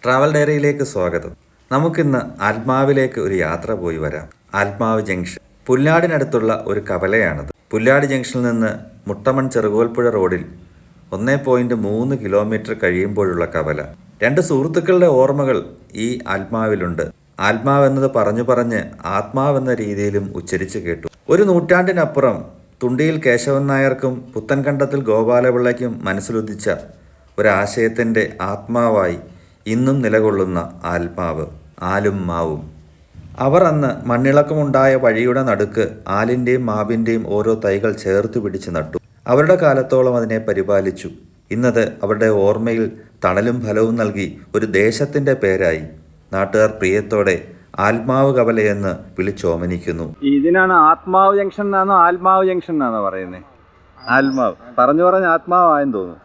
Travel ഡയറിയിലേക്ക് സ്വാഗതം. നമുക്കിന്ന് ആത്മാവിലേക്ക് ഒരു യാത്ര പോയി വരാം. ആത്മാവ് ജംഗ്ഷൻ പുല്ലാടിനടുത്തുള്ള ഒരു കവലയാണത്. പുല്ലാട് ജംഗ്ഷനിൽ നിന്ന് മുട്ടമൺ ചെറുകോൽപ്പുഴ റോഡിൽ 1.3 കിലോമീറ്റർ കഴിയുമ്പോഴുള്ള കവല. രണ്ട് സുഹൃത്തുക്കളുടെ ഓർമ്മകൾ ഈ ആത്മാവിലുണ്ട്. ആത്മാവെന്നത് പറഞ്ഞ് ആത്മാവെന്ന രീതിയിലും ഉച്ചരിച്ചു കേട്ടു. ഒരു നൂറ്റാണ്ടിനപ്പുറം തുണ്ടിയിൽ കേശവൻ നായർക്കും പുത്തൻകണ്ടത്തിൽ ഗോപാലപിള്ളയ്ക്കും മനസ്സിലുദിച്ച ഒരാശയത്തിൻ്റെ ആത്മാവായി ഇന്നും നിലകൊള്ളുന്ന ആത്മാവ്, ആലും മാവും. അവർ അന്ന് മണ്ണിളക്കമുണ്ടായ വഴിയുടെ നടുക്ക് ആലിൻ്റെയും മാവിൻ്റെയും ഓരോ തൈകൾ ചേർത്ത് പിടിച്ച് നട്ടു. അവരുടെ കാലത്തോളം അതിനെ പരിപാലിച്ചു. ഇന്നത് അവരുടെ ഓർമ്മയിൽ തണലും ഫലവും നൽകി ഒരു ദേശത്തിൻ്റെ പേരായി. നാട്ടുകാർ പ്രിയത്തോടെ ആത്മാവ് കവലയെന്ന് വിളിച്ചോമനിക്കുന്നു. ഇതിനാണ് ആത്മാവ് ജംഗ്ഷൻ എന്നാണോ ആത്മാവ് ജംഗ്ഷൻ എന്നാണോ പറയുന്നത്? ആത്മാവ് പറഞ്ഞ് ആത്മാവായെന്ന് തോന്നുന്നു.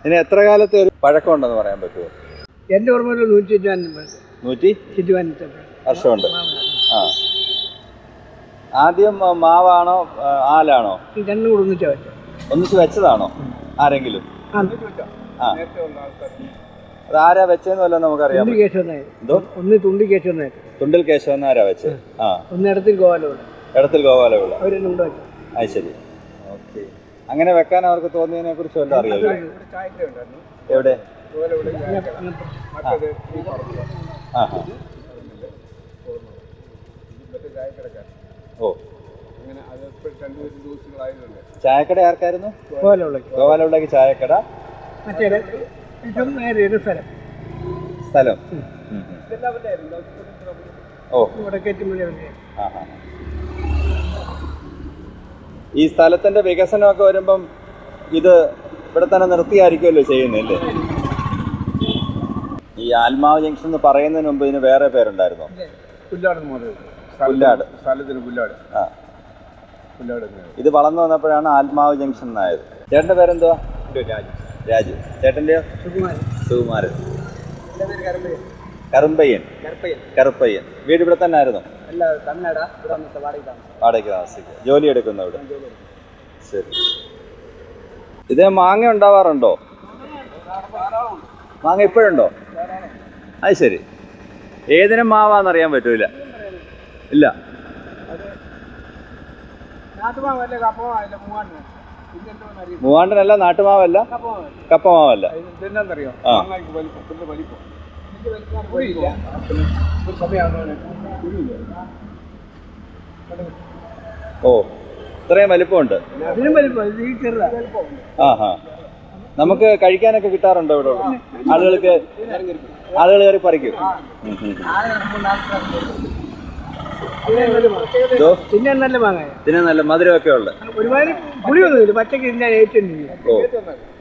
ഇനി എത്ര കാലത്തെ ഒരു പഴക്കമുണ്ടെന്ന് പറയാൻ പറ്റുമോ? എൻ്റെ ഓർമ്മയിൽ 100 വർഷമുണ്ട്. ആ, ആദ്യം മാവാണോ ആലാണോ? രണ്ടും കൂടെ ഒന്നിച്ച് വെച്ചതാണോ ആരെങ്കിലും? ആ, അതാരാ വെച്ചതെന്ന് വല്ലതും നമുക്കറിയാം. തുണ്ടിൽ കേശവൻ ആരാ വെച്ചത്? ആ, ഇടത്തിൽ ഗോപാലപിള്ള. അത് ശരി. ഓക്കെ. അങ്ങനെ വെക്കാൻ അവർക്ക് തോന്നിയതിനെ കുറിച്ച് വല്ലതും അറിയാമോ? എവിടെ? ഓ, ചായക്കട ആർക്കായിരുന്നു? ഗോപാലപിള്ളക്ക് ചായക്കട. സ്ഥലം. ഓ, ഈ സ്ഥലത്തിന്റെ വികസനമൊക്കെ വരുമ്പം ഇത് ഇവിടെ തന്നെ നിർത്തിയായിരിക്കുമല്ലോ ചെയ്യുന്നല്ലേ? ഈ ആത്മാവ് ജംഗ്ഷൻ എന്ന് പറയുന്നതിന് മുമ്പ് ഇതിന് വേറെ പേരുണ്ടായിരുന്നോ? പുല്ലാട്. ആ, ഇത് വളർന്നു വന്നപ്പോഴാണ് ആത്മാവ് ജംഗ്ഷൻ എന്നായത്. ചേട്ടന്റെ പേരെന്തുവാ? രാജു. ചേട്ടന്റെയോ? സുകുമാരൻ. കറുപ്പയ്യൻ. വീട് ഇവിടെ തന്നെ ആയിരുന്നു? വാടകയ്ക്ക് താമസിക്കുക. ജോലി എടുക്കുന്ന ഇവിടെ? ശരി. ഇതേ മാങ്ങ ഉണ്ടാവാറുണ്ടോ? മാങ്ങ ഇപ്പോഴുണ്ടോ? അത് ശരി. ഏതിനും മാവാന്നറിയാൻ പറ്റൂല. ഇല്ല. മൂവാണ്ടനല്ല, നാട്ടുമാവല്ല, കപ്പമാവല്ല. ഓ, ഇത്രയും വലിപ്പമുണ്ട്. ആ ഹാ. നമുക്ക് കഴിക്കാനൊക്കെ കിട്ടാറുണ്ടോ ഇവിടെ? ആളുകൾ കയറി പറിക്കും. ഇതിന് നല്ല മധുരമൊക്കെ ഉണ്ട്. ഓ,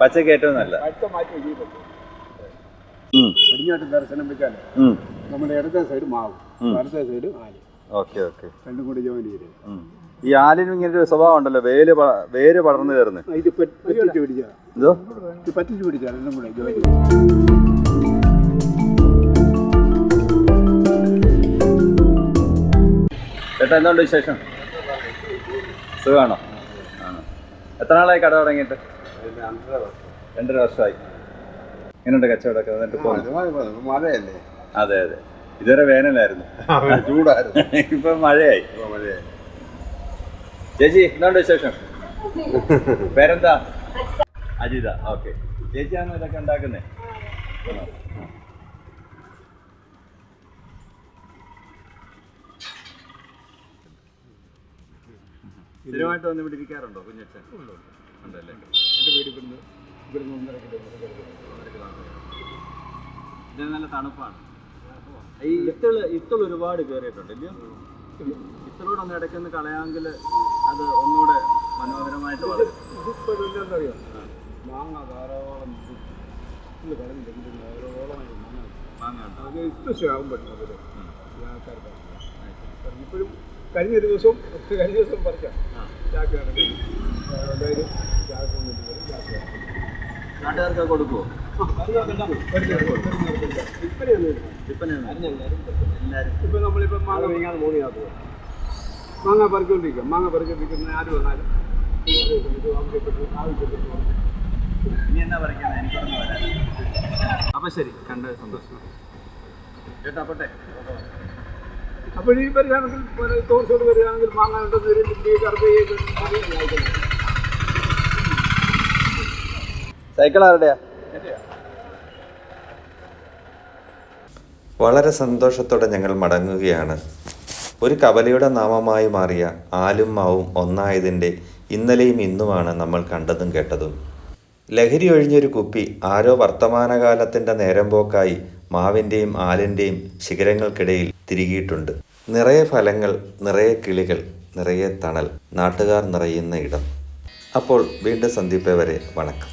പച്ചക്ക് ഏറ്റവും നല്ല. ദർശനം വെച്ചാൽ നമ്മുടെ ഇടത്തെ സൈഡ് മാവും, വലത്തെ സൈഡ് ആല്. Okay okay. രണ്ടും കൂടി ജോയിൻ ചെയ്ത്. ഈ ആലിനും ഇങ്ങനെ ഒരു സ്വഭാവം ഉണ്ടല്ലോ, വേര് പടർന്നു കയറുന്നത്. ഇത് പറ്റിച്ചു പിടിച്ചാൽ രണ്ടും കൂടെ ജോയിൻ ചെയ്ത്. ചേട്ടാ, എന്തുകൊണ്ട് വിശേഷം? സുഖമാണോ? ആണോ. എത്ര നാളായി കട തുടങ്ങിയിട്ട്? 2.5 വർഷമായി. എങ്ങനെയുണ്ട് കച്ചവടമൊക്കെ? മഴയല്ലേ? അതെ അതെ. ഇതുവരെ വേനലായിരുന്നു, ചൂടായിരുന്നു. ഇപ്പൊ മഴയായി. ചേച്ചി, എന്തുകൊണ്ട് വിശേഷം? പേരെന്താ? അജിത. ഓക്കെ. ചേച്ചിയാണോ ഇതൊക്കെ ഉണ്ടാക്കുന്നേ? സ്ഥിരമായിട്ട് വന്ന് ഇവിടെ ഇരിക്കാറുണ്ടോ കുഞ്ഞച്ഛൻ? ഉണ്ടല്ലേ. എൻ്റെ വീട് ഇവിടുന്ന് 1.5 കിലോമീറ്റർ. ഇത് നല്ല തണുപ്പാണ്. ഈ ഇത്തൾ ഒരുപാട് കയറിയിട്ടുണ്ട് ഇല്ലയോ? ഇത്തളോട് ഒന്ന് ഇടയ്ക്കൊന്ന് കളയാമെങ്കിൽ അത് ഒന്നുകൂടെ മനോഹരമായിട്ട് വളരും. ഇതിപ്പോൾ എന്താണെന്നറിയാം, മാങ്ങ ധാരാളം കളഞ്ഞില്ല. മാങ്ങ അത് ഇഷ്ടമാകും പറ്റുന്നത് ആൾക്കാർക്ക്. ഇപ്പോഴും കഴിഞ്ഞ ദിവസം പറിക്കാം. ചാക്ക് എന്തായാലും നാട്ടുകാർക്ക് കൊടുക്കുമോ? ഇപ്പം നമ്മളിപ്പോൾ മാങ്ങ വീങ്ങാതെ മൂന്നിനകത്ത് മാങ്ങ പറിച്ചുകൊണ്ടിരിക്കുക. മാങ്ങ പറിച്ചുകൊണ്ടിരിക്കുന്ന ആര് വന്നാലും ആവശ്യപ്പെട്ടു ഇനി എന്നാ പറയുന്നത്? എനിക്കൊന്ന് വരാം. അപ്പം ശരി, കണ്ട സന്തോഷം ചേട്ടാ. അപ്പോട്ടെ. അപ്പോൾ ഈ വരികയാണെങ്കിൽ തോർച്ചോട് വരികയാണെങ്കിൽ മാങ്ങാനുണ്ടെന്ന് സൈക്കിൾ ആരുടെയാ? വളരെ സന്തോഷത്തോടെ ഞങ്ങൾ മടങ്ങുകയാണ്. ഒരു കവലയുടെ നാമമായി മാറിയ ആലും മാവും ഒന്നായതിൻ്റെ ഇന്നലെയും ഇന്നുമാണ് നമ്മൾ കണ്ടതും കേട്ടതും. ലഹരി ഒഴിഞ്ഞൊരു കുപ്പി ആരോ വർത്തമാനകാലത്തിൻ്റെ നേരം പോക്കായി മാവിൻ്റെയും ആലിൻ്റെയും ശിഖരങ്ങൾക്കിടയിൽ തിരികിയിട്ടുണ്ട്. നിറയെ ഫലങ്ങൾ, നിറയെ കിളികൾ, നിറയെ തണൽ, നാട്ടുകാർ നിറയുന്ന ഇടം. അപ്പോൾ വീണ്ടും സന്ദീപ് വരെ വണക്കം.